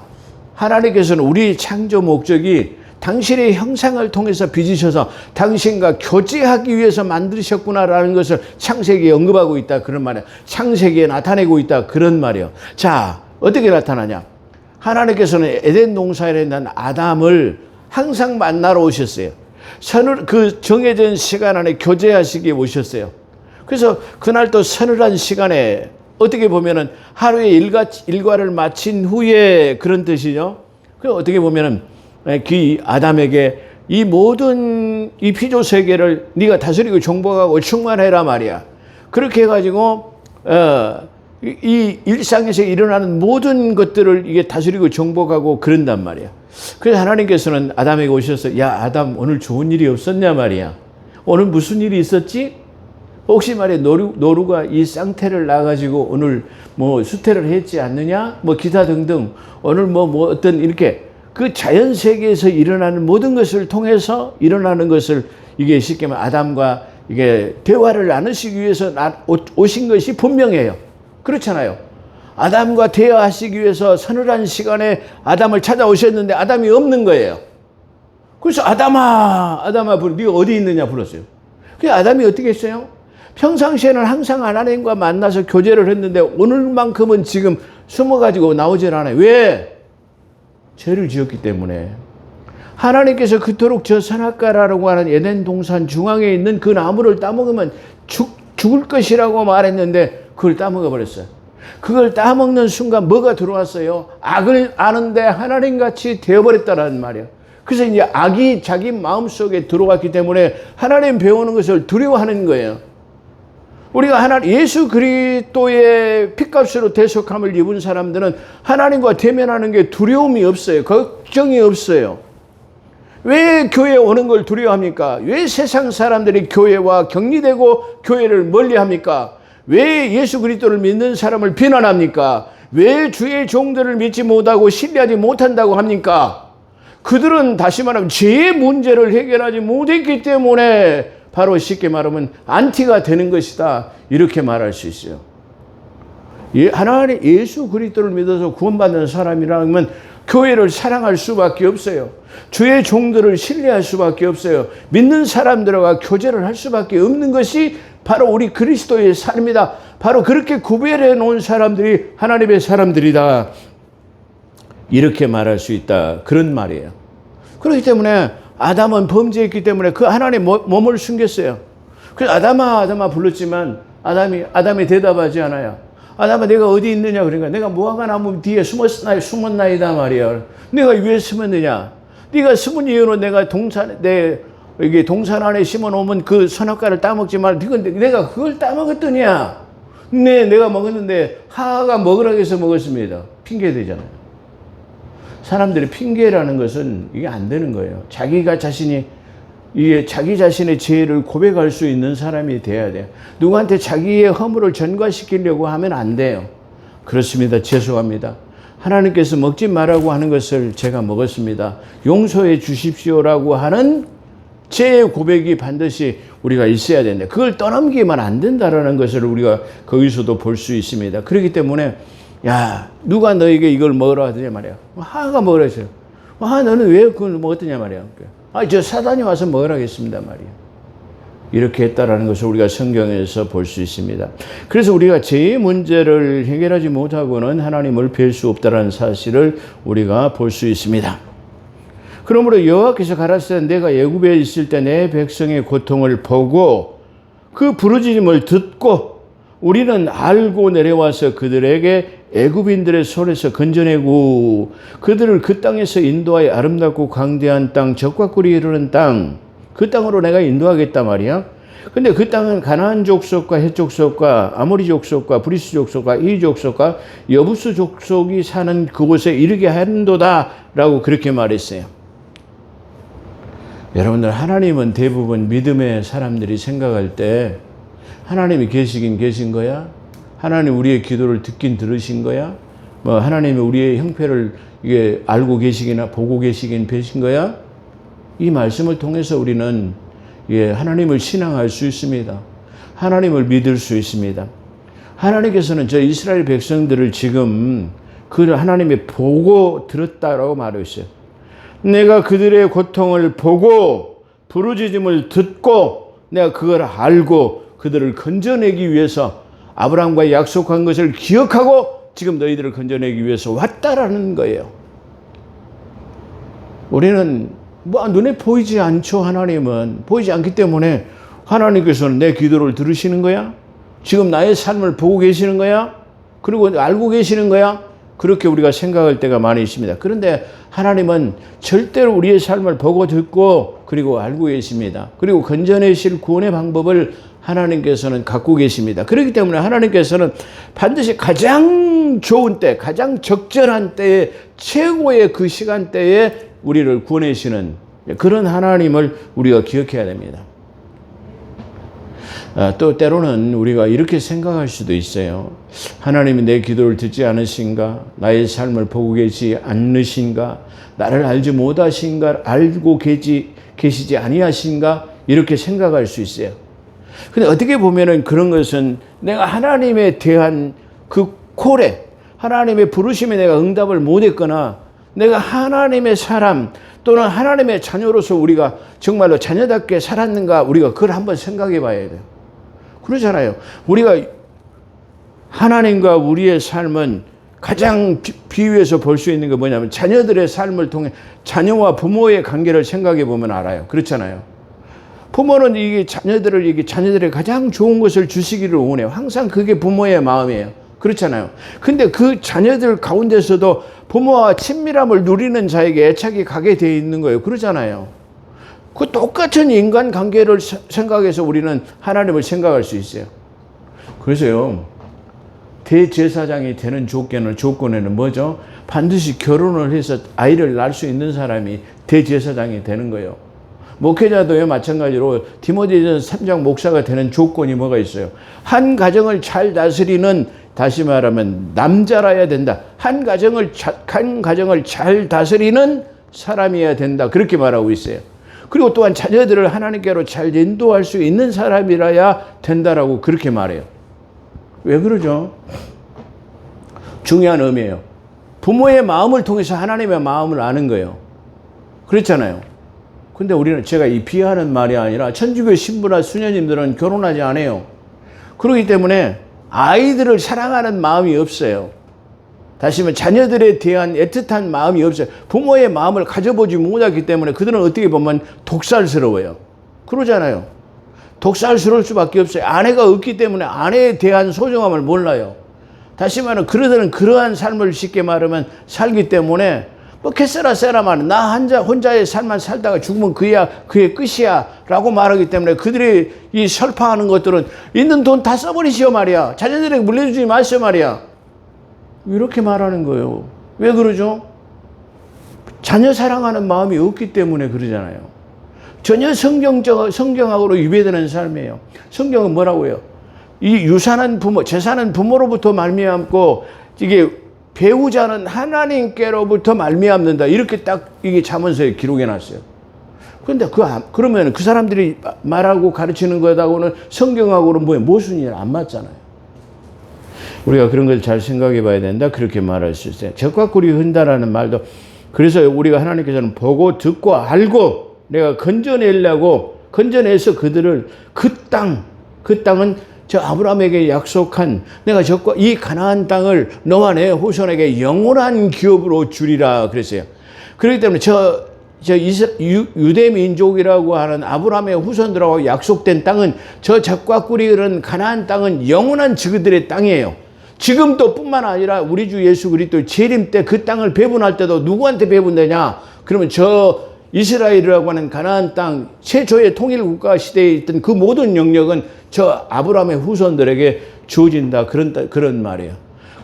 Speaker 1: 하나님께서는 우리 창조 목적이 당신의 형상을 통해서 빚으셔서 당신과 교제하기 위해서 만드셨구나라는 것을 창세기에 언급하고 있다. 그런 말이에요. 창세기에 나타내고 있다. 그런 말이에요. 자, 어떻게 나타나냐? 하나님께서는 에덴 동산에 있는 아담을 항상 만나러 오셨어요. 그 정해진 시간 안에 교제하시기에 오셨어요. 그래서 그날 또 서늘한 시간에 어떻게 보면은 하루의 일과를 마친 후에 그런 뜻이죠. 그 어떻게 보면은 그 아담에게 이 모든 이 피조 세계를 네가 다스리고 정복하고 충만해라 말이야. 그렇게 해가지고 이 일상에서 일어나는 모든 것들을 이게 다스리고 정복하고 그런단 말이야. 그래서 하나님께서는 아담에게 오셔서 야 아담 오늘 좋은 일이 없었냐 말이야. 오늘 무슨 일이 있었지? 혹시 말이야 노루가 이 쌍태를 낳아가지고 오늘 뭐 수태를 했지 않느냐? 뭐 기타 등등 오늘 뭐 어떤 이렇게 그 자연 세계에서 일어나는 모든 것을 통해서 일어나는 것을 이게 쉽게 말하면 아담과 이게 대화를 나누시기 위해서 오신 것이 분명해요. 그렇잖아요. 아담과 대화하시기 위해서 서늘한 시간에 아담을 찾아오셨는데 아담이 없는 거예요. 그래서 아담아 네가 어디 있느냐 불렀어요. 그래서 아담이 어떻게 했어요? 평상시에는 항상 하나님과 만나서 교제를 했는데 오늘만큼은 지금 숨어가지고 나오질 않아요. 왜? 죄를 지었기 때문에. 하나님께서 그토록 저 선악과라고 하는 에덴 동산 중앙에 있는 그 나무를 따먹으면 죽을 것이라고 말했는데 그걸 따먹어 버렸어요. 그걸 따먹는 순간 뭐가 들어왔어요? 악을 아는데 하나님같이 되어버렸다는 말이에요. 그래서 이제 악이 자기 마음속에 들어왔기 때문에 하나님 배우는 것을 두려워하는 거예요. 우리가 예수 그리스도의 핏값으로 대속함을 입은 사람들은 하나님과 대면하는 게 두려움이 없어요. 걱정이 없어요. 왜 교회에 오는 걸 두려워합니까? 왜 세상 사람들이 교회와 격리되고 교회를 멀리합니까? 왜 예수 그리스도를 믿는 사람을 비난합니까? 왜 주의 종들을 믿지 못하고 신뢰하지 못한다고 합니까? 그들은 다시 말하면 죄의 문제를 해결하지 못했기 때문에 바로 쉽게 말하면 안티가 되는 것이다. 이렇게 말할 수 있어요. 하나님 예수 그리스도를 믿어서 구원받는 사람이라면 교회를 사랑할 수밖에 없어요. 주의 종들을 신뢰할 수밖에 없어요. 믿는 사람들과 교제를 할 수밖에 없는 것이 바로 우리 그리스도의 삶이다. 바로 그렇게 구별해 놓은 사람들이 하나님의 사람들이다. 이렇게 말할 수 있다. 그런 말이에요. 그렇기 때문에 아담은 범죄했기 때문에 그 하나님의 몸을 숨겼어요. 그래서 아담아 불렀지만 아담이 대답하지 않아요. 아담아 내가 어디 있느냐 그러니까 내가 무화과 나무 뒤에 숨었나이다 말이야. 내가 왜 숨었느냐? 네가 숨은 이유는 내가 동산 안에 심어놓으면 그 선악과를 따먹지 말. 내가 그걸 따먹었더냐? 내가 먹었는데 하하가 먹으라고 해서 먹었습니다. 핑계 되잖아요. 사람들이 핑계라는 것은 이게 안 되는 거예요. 자기 자신의 죄를 고백할 수 있는 사람이 돼야 돼요. 누구한테 자기의 허물을 전가시키려고 하면 안 돼요. 그렇습니다. 죄송합니다. 하나님께서 먹지 말라고 하는 것을 제가 먹었습니다. 용서해 주십시오라고 하는 죄의 고백이 반드시 우리가 있어야 된다. 그걸 떠넘기면 안 된다라는 것을 우리가 거기서도 볼 수 있습니다. 그렇기 때문에 야 누가 너에게 이걸 먹으라 하더냐 말이야. 하가 먹으라 했어요. 너는 왜 그걸 먹었더냐 말이야. 저 사단이 와서 먹으라 했습니다 말이야. 이렇게 했다라는 것을 우리가 성경에서 볼 수 있습니다. 그래서 우리가 죄의 문제를 해결하지 못하고는 하나님을 뵐 수 없다는 사실을 우리가 볼 수 있습니다. 그러므로 여호와께서 가라사대 내가 애굽에 있을 때 내 백성의 고통을 보고 그 부르짖음을 듣고 우리는 알고 내려와서 그들에게 애굽인들의 손에서 건져내고 그들을 그 땅에서 인도하여 아름답고 광대한 땅 적과 꿀이 흐르는 땅 그 땅으로 내가 인도하겠다 말이야. 근데 그 땅은 가나안 족속과 헷 족속과 아모리 족속과 브리스 족속과 이 족속과 여부스 족속이 사는 그곳에 이르게 한도다 라고 그렇게 말했어요. 여러분들 하나님은 대부분 믿음의 사람들이 생각할 때 하나님이 계시긴 계신 거야? 하나님 우리의 기도를 듣긴 들으신 거야? 하나님이 우리의 형편을 이게 알고 계시기나 보고 계시긴 계신 거야? 이 말씀을 통해서 우리는 하나님을 신앙할 수 있습니다. 하나님을 믿을 수 있습니다. 하나님께서는 저 이스라엘 백성들을 지금 그 하나님이 보고 들었다라고 말했어요. 내가 그들의 고통을 보고 부르짖음을 듣고 내가 그걸 알고 그들을 건져내기 위해서 아브라함과 약속한 것을 기억하고 지금 너희들을 건져내기 위해서 왔다라는 거예요. 우리는 눈에 보이지 않죠. 하나님은 보이지 않기 때문에 하나님께서는 내 기도를 들으시는 거야? 지금 나의 삶을 보고 계시는 거야? 그리고 알고 계시는 거야? 그렇게 우리가 생각할 때가 많이 있습니다. 그런데 하나님은 절대로 우리의 삶을 보고 듣고 그리고 알고 계십니다. 그리고 건져내실 구원의 방법을 하나님께서는 갖고 계십니다. 그렇기 때문에 하나님께서는 반드시 가장 좋은 때, 가장 적절한 때에 최고의 그 시간대에 우리를 구원하시는 그런 하나님을 우리가 기억해야 됩니다. 또 때로는 우리가 이렇게 생각할 수도 있어요. 하나님이 내 기도를 듣지 않으신가? 나의 삶을 보고 계시지 않으신가? 나를 알지 못하신가? 알고 계시지 아니하신가? 이렇게 생각할 수 있어요. 근데 어떻게 보면은 그런 것은 내가 하나님에 대한 그 콜에 하나님의 부르심에 내가 응답을 못했거나 내가 하나님의 사람 또는 하나님의 자녀로서 우리가 정말로 자녀답게 살았는가 우리가 그걸 한번 생각해 봐야 돼요. 그러잖아요. 우리가 하나님과 우리의 삶은 가장 비유해서 볼 수 있는 게 뭐냐면 자녀들의 삶을 통해 자녀와 부모의 관계를 생각해 보면 알아요. 그렇잖아요. 부모는 자녀들에게 가장 좋은 것을 주시기를 원해요. 항상 그게 부모의 마음이에요. 그렇잖아요. 근데 그 자녀들 가운데서도 부모와 친밀함을 누리는 자에게 애착이 가게 되어 있는 거예요. 그러잖아요. 그 똑같은 인간 관계를 생각해서 우리는 하나님을 생각할 수 있어요. 그래서요, 대제사장이 되는 조건에는 뭐죠? 반드시 결혼을 해서 아이를 낳을 수 있는 사람이 대제사장이 되는 거예요. 목회자도요, 마찬가지로 디모데전서 3장 목사가 되는 조건이 뭐가 있어요? 한 가정을 잘 다스리는, 다시 말하면 남자라야 된다. 한 가정을 잘 다스리는 사람이어야 된다. 그렇게 말하고 있어요. 그리고 또한 자녀들을 하나님께로 잘 인도할 수 있는 사람이라야 된다라고 그렇게 말해요. 왜 그러죠? 중요한 의미예요. 부모의 마음을 통해서 하나님의 마음을 아는 거예요. 그렇잖아요. 근데 우리는, 제가 이 비하하는 말이 아니라 천주교 신부나 수녀님들은 결혼하지 않아요. 그렇기 때문에 아이들을 사랑하는 마음이 없어요. 다시 말하면 자녀들에 대한 애틋한 마음이 없어요. 부모의 마음을 가져보지 못하기 때문에 그들은 어떻게 보면 독살스러워요. 그러잖아요. 독살스러울 수밖에 없어요. 아내가 없기 때문에 아내에 대한 소중함을 몰라요. 다시 말하면 그들은 그러한 삶을 쉽게 말하면 살기 때문에 뭐 캐세라 세라만 나 혼자의 삶만 살다가 죽으면 그의 끝이야 라고 말하기 때문에 그들이 이 설파하는 것들은 있는 돈 다 써버리시오 말이야. 자녀들에게 물려주지 마시오 말이야. 이렇게 말하는 거예요. 왜 그러죠? 자녀 사랑하는 마음이 없기 때문에 그러잖아요. 전혀 성경하고로 위배되는 삶이에요. 성경은 뭐라고 해요? 이 유산한 부모, 재산은 부모로부터 말미암고 이게 배우자는 하나님께로부터 말미암는다. 이렇게 딱 이게 잠언서에 기록해 놨어요. 그런데 그러면 그 사람들이 말하고 가르치는 것하고는 성경하고는 모순이 안 맞잖아요. 우리가 그런 걸 잘 생각해 봐야 된다. 그렇게 말할 수 있어요. 적과 꿀이 흔다라는 말도, 그래서 우리가 하나님께서는 보고 듣고 알고 내가 건져내서 그들을 그 땅은 저 아브라함에게 약속한 내가 이 가나안 땅을 너와 내 후손에게 영원한 기업으로 주리라 그랬어요. 그렇기 때문에 유대 민족이라고 하는 아브라함의 후손들하고 약속된 땅은 저 젖과 꿀이 흐르는 가나안 땅은 영원한 그들의 땅이에요. 지금도 뿐만 아니라 우리 주 예수 그리스도 재림 때 그 땅을 배분할 때도 누구한테 배분되냐? 그러면 저 이스라엘이라고 하는 가나안 땅 최초의 통일 국가 시대에 있던 그 모든 영역은 저 아브라함의 후손들에게 주어진다. 그런 말이에요.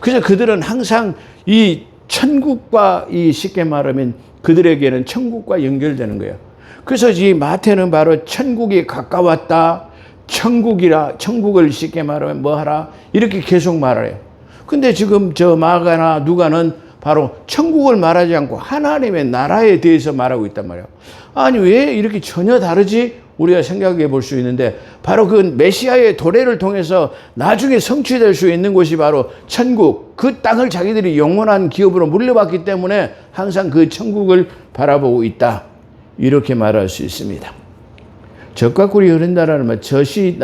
Speaker 1: 그래서 그들은 항상 이 천국과 쉽게 말하면 그들에게는 천국과 연결되는 거예요. 그래서 이 마태는 바로 천국이 가까웠다. 천국을 쉽게 말하면 뭐 하라? 이렇게 계속 말해요. 근데 지금 저 마가나 누가는 바로 천국을 말하지 않고 하나님의 나라에 대해서 말하고 있단 말이에요. 아니, 왜 이렇게 전혀 다르지? 우리가 생각해 볼 수 있는데, 바로 그 메시아의 도래를 통해서 나중에 성취될 수 있는 곳이 바로 천국, 그 땅을 자기들이 영원한 기업으로 물려받기 때문에 항상 그 천국을 바라보고 있다. 이렇게 말할 수 있습니다. 젖과 꿀이 흐른다라는 말, 젖이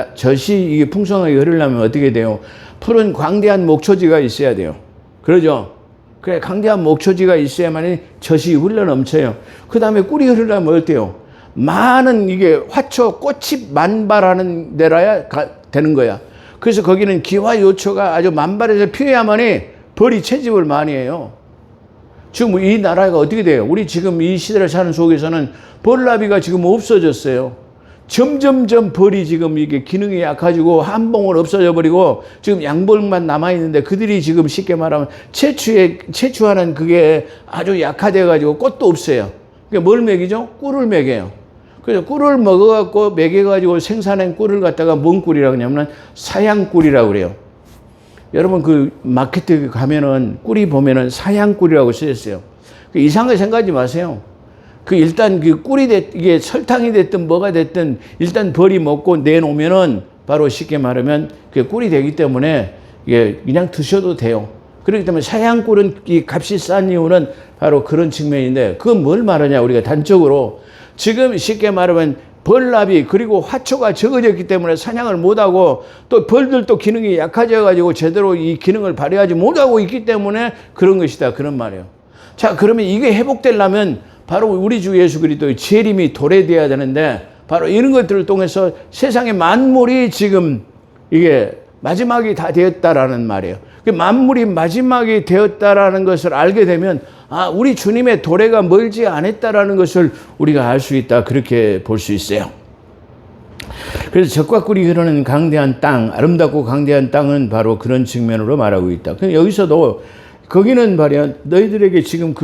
Speaker 1: 이게 풍성하게 흐르려면 어떻게 돼요? 푸른 광대한 목초지가 있어야 돼요. 그러죠? 그래, 강대한 목초지가 있어야만 젖이 흘러 넘쳐요. 그 다음에 꿀이 흐르려면 어때요? 많은 이게 화초, 꽃이 만발하는 데라야 되는 거야. 그래서 거기는 기와 요초가 아주 만발해서 피어야만이 벌이 채집을 많이 해요. 지금 이 나라가 어떻게 돼요? 우리 지금 이 시대를 사는 속에서는 벌나비가 지금 없어졌어요. 점점점 벌이 지금 이게 기능이 약해지고 한 봉을 없어져 버리고 지금 양벌만 남아있는데 그들이 지금 쉽게 말하면 채취하는 그게 아주 약화되어 가지고 꽃도 없어요. 그게 뭘 먹이죠? 꿀을 먹여요. 그래서 꿀을 먹어갖고 먹여가지고 생산한 꿀을 갖다가 뭔 꿀이라고 하냐면 사양꿀이라고 그래요. 여러분 그 마켓에 가면은 꿀이 보면은 사양꿀이라고 쓰였어요. 이상하게 생각하지 마세요. 일단 그 꿀이 이게 설탕이 됐든 뭐가 됐든 일단 벌이 먹고 내놓으면은 바로 쉽게 말하면 그게 꿀이 되기 때문에 이게 그냥 드셔도 돼요. 그렇기 때문에 사양꿀은 이 값이 싼 이유는 바로 그런 측면인데, 그건 뭘 말하냐? 우리가 단적으로 지금 쉽게 말하면 벌나비 그리고 화초가 적어졌기 때문에 사냥을 못하고 또 벌들도 기능이 약해져 가지고 제대로 이 기능을 발휘하지 못하고 있기 때문에 그런 것이다. 그런 말이에요. 자, 그러면 이게 회복되려면 바로 우리 주 예수 그리스도의 재림이 도래돼야 되는데, 바로 이런 것들을 통해서 세상의 만물이 지금 이게 마지막이 다 되었다라는 말이에요. 만물이 마지막이 되었다라는 것을 알게 되면 우리 주님의 도래가 멀지 않았다라는 것을 우리가 알 수 있다. 그렇게 볼 수 있어요. 그래서 젖과 꿀이 흐르는 강대한 땅, 아름답고 강대한 땅은 바로 그런 측면으로 말하고 있다. 여기서도 거기는 바로 너희들에게 지금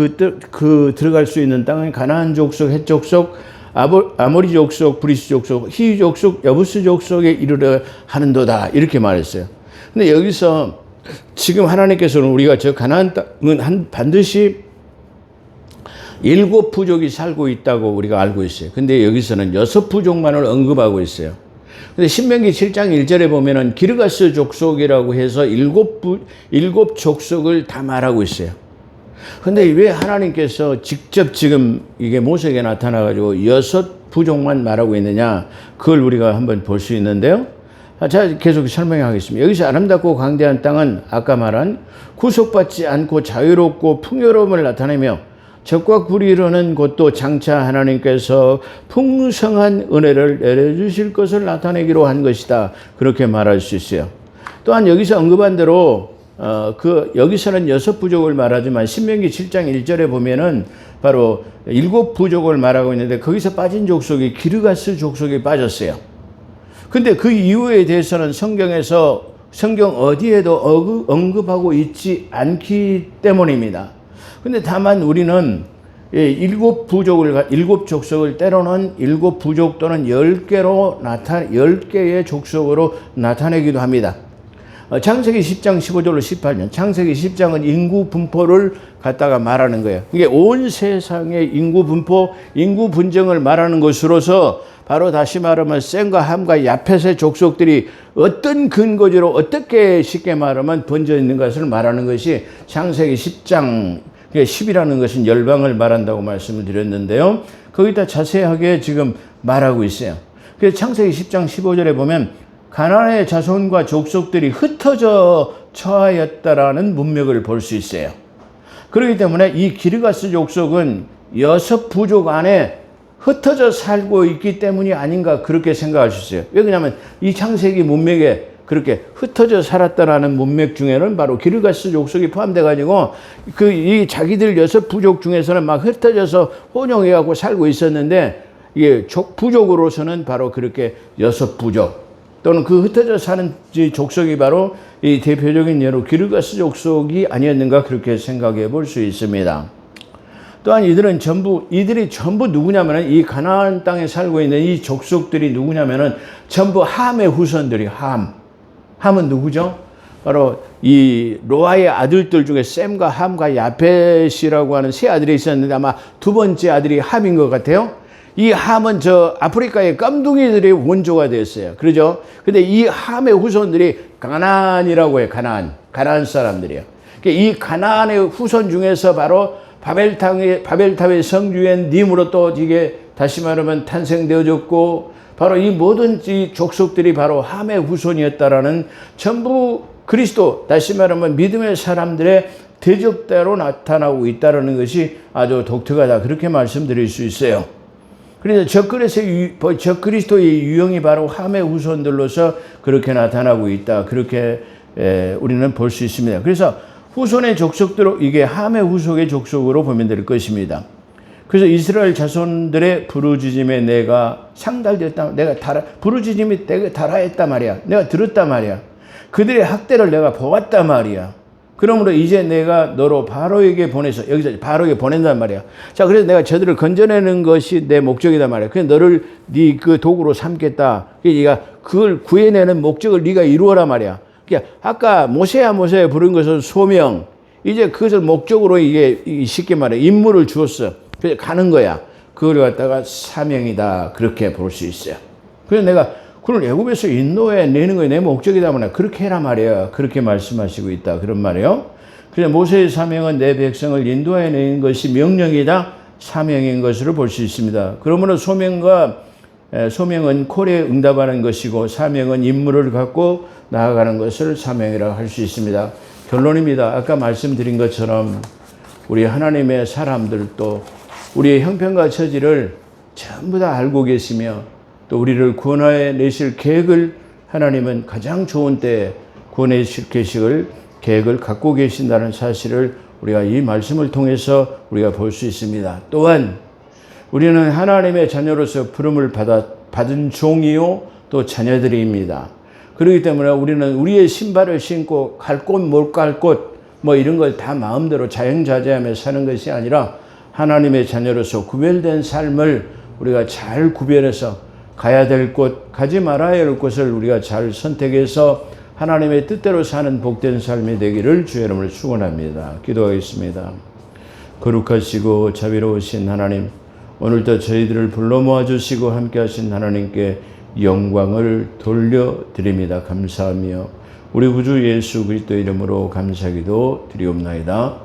Speaker 1: 들어갈 수 있는 땅은 가나안 족속, 헷 족속, 아모리 족속, 브리스 족속, 히위 족속, 여부스 족속에 이르려 하는도다. 이렇게 말했어요. 근데 여기서 지금 하나님께서는 우리가 저 가나안 땅은 반드시 7 부족이 살고 있다고 우리가 알고 있어요. 근데 여기서는 6 부족만을 언급하고 있어요. 근데 신명기 7장 1절에 보면은 기르가스 족속이라고 해서 7 족속을 다 말하고 있어요. 근데 왜 하나님께서 직접 지금 이게 모세에게 나타나가지고 6 부족만 말하고 있느냐? 그걸 우리가 한번 볼 수 있는데요. 자, 계속 설명하겠습니다. 여기서 아름답고 광대한 땅은 아까 말한 구속받지 않고 자유롭고 풍요로움을 나타내며 적과 굴이 이르는 곳도 장차 하나님께서 풍성한 은혜를 내려주실 것을 나타내기로 한 것이다. 그렇게 말할 수 있어요. 또한 여기서 언급한 대로 여기서는 6 부족을 말하지만 신명기 7장 1절에 보면은 바로 7 부족을 말하고 있는데 거기서 빠진 족속이 기르가스 족속이 빠졌어요. 근데 그 이유에 대해서는 성경 어디에도 언급하고 있지 않기 때문입니다. 근데 다만 우리는 7 족속을 때로는 7 부족 또는 10개의 족속으로 나타내기도 합니다. 창세기 10장 15절로 18년, 창세기 10장은 인구 분포를 갖다가 말하는 거예요. 이게 온 세상의 인구 분포, 인구 분쟁을 말하는 것으로서 바로 다시 말하면 셈과 함과 야펫의 족속들이 어떤 근거지로 어떻게 쉽게 말하면 번져 있는 것을 말하는 것이 창세기 10장 10이라는 것은 열방을 말한다고 말씀을 드렸는데요. 거기다 자세하게 지금 말하고 있어요. 그래서 창세기 10장 15절에 보면 가나안의 자손과 족속들이 흩어져 처하였다라는 문맥을 볼 수 있어요. 그렇기 때문에 이 기르가스 족속은 6 부족 안에 흩어져 살고 있기 때문이 아닌가 그렇게 생각할 수 있어요. 왜냐하면 이 창세기 문맥에 그렇게 흩어져 살았다라는 문맥 중에는 바로 기르가스 족속이 포함돼가지고 이 자기들 6 부족 중에서는 막 흩어져서 혼용해갖고 살고 있었는데 이게 부족으로서는 바로 그렇게 6 부족 또는 그 흩어져 사는 족속이 바로 이 대표적인 예로 기르가스 족속이 아니었는가 그렇게 생각해 볼 수 있습니다. 또한 이들이 전부 누구냐면은 이 가나안 땅에 살고 있는 이 족속들이 누구냐면은 전부 함의 후손들이 함은 누구죠? 바로 이 노아의 아들들 중에 셈과 함과 야펫이라고 하는 세 아들이 있었는데 아마 2번째 아들이 함인 것 같아요. 이 함은 저 아프리카의 깜둥이들의 원조가 됐어요. 그러죠? 근데 이 함의 후손들이 가나안이라고 해요. 가나안 사람들이에요. 이 가나안의 후손 중에서 바로 바벨탑의 성주인 님으로 또 이게 다시 말하면 탄생되어졌고 바로 이 모든 이 족속들이 바로 함의 후손이었다라는 전부 그리스도 다시 말하면 믿음의 사람들의 대적대로 나타나고 있다는 것이 아주 독특하다 그렇게 말씀드릴 수 있어요. 그래서 적그리스도의 유형이 바로 함의 후손들로서 그렇게 나타나고 있다. 그렇게 우리는 볼 수 있습니다. 그래서 후손의 족속대로 이게 함의 후손의 족속으로 보면 될 것입니다. 그래서 이스라엘 자손들의 부르짖음에 내가 상달되었다. 부르짖음이 내가 달하였단 말이야. 내가 들었단 말이야. 그들의 학대를 내가 보았단 말이야. 그러므로 이제 내가 너로 바로에게 보내서 여기서 바로에게 보낸단 말이야. 자, 그래서 내가 저들을 건져내는 것이 내 목적이단 말이야. 그래서 너를 네 그 도구로 삼겠다. 네가 그걸 구해내는 목적을 네가 이루어라 말이야. 그러니까 아까 모세야 부른 것은 소명. 이제 그것을 목적으로 이게 쉽게 말해 임무를 주었어. 그래서 가는 거야. 그걸 갖다가 사명이다. 그렇게 볼 수 있어요. 그래서 내가 그걸 애굽에서 인도해 내는 거에 내 목적이다 말이야. 그렇게 해라 말이야. 그렇게 말씀하시고 있다. 그런 말이에요. 그래서 모세의 사명은 내 백성을 인도해 내는 것이 명령이다. 사명인 것으로 볼 수 있습니다. 그러므로 소명은 콜에 응답하는 것이고 사명은 임무를 갖고 나아가는 것을 사명이라고 할 수 있습니다. 결론입니다. 아까 말씀드린 것처럼 우리 하나님의 사람들도 우리의 형편과 처지를 전부 다 알고 계시며 또 우리를 구원해 내실 계획을 하나님은 가장 좋은 때에 구원해 내실 계획을 갖고 계신다는 사실을 우리가 이 말씀을 통해서 우리가 볼 수 있습니다. 또한 우리는 하나님의 자녀로서 부름을 받은 종이요 또 자녀들입니다. 그렇기 때문에 우리는 우리의 신발을 신고 갈 곳 못 갈 곳 뭐 이런 걸 다 마음대로 자영자재하며 사는 것이 아니라 하나님의 자녀로서 구별된 삶을 우리가 잘 구별해서 가야 될 곳, 가지 말아야 할 곳을 우리가 잘 선택해서 하나님의 뜻대로 사는 복된 삶이 되기를 주의 이름으로 축원합니다. 기도하겠습니다. 거룩하시고 자비로우신 하나님, 오늘도 저희들을 불러 모아주시고 함께하신 하나님께 영광을 돌려드립니다. 감사하며 우리 구주 예수 그리스도 이름으로 감사기도 드리옵나이다.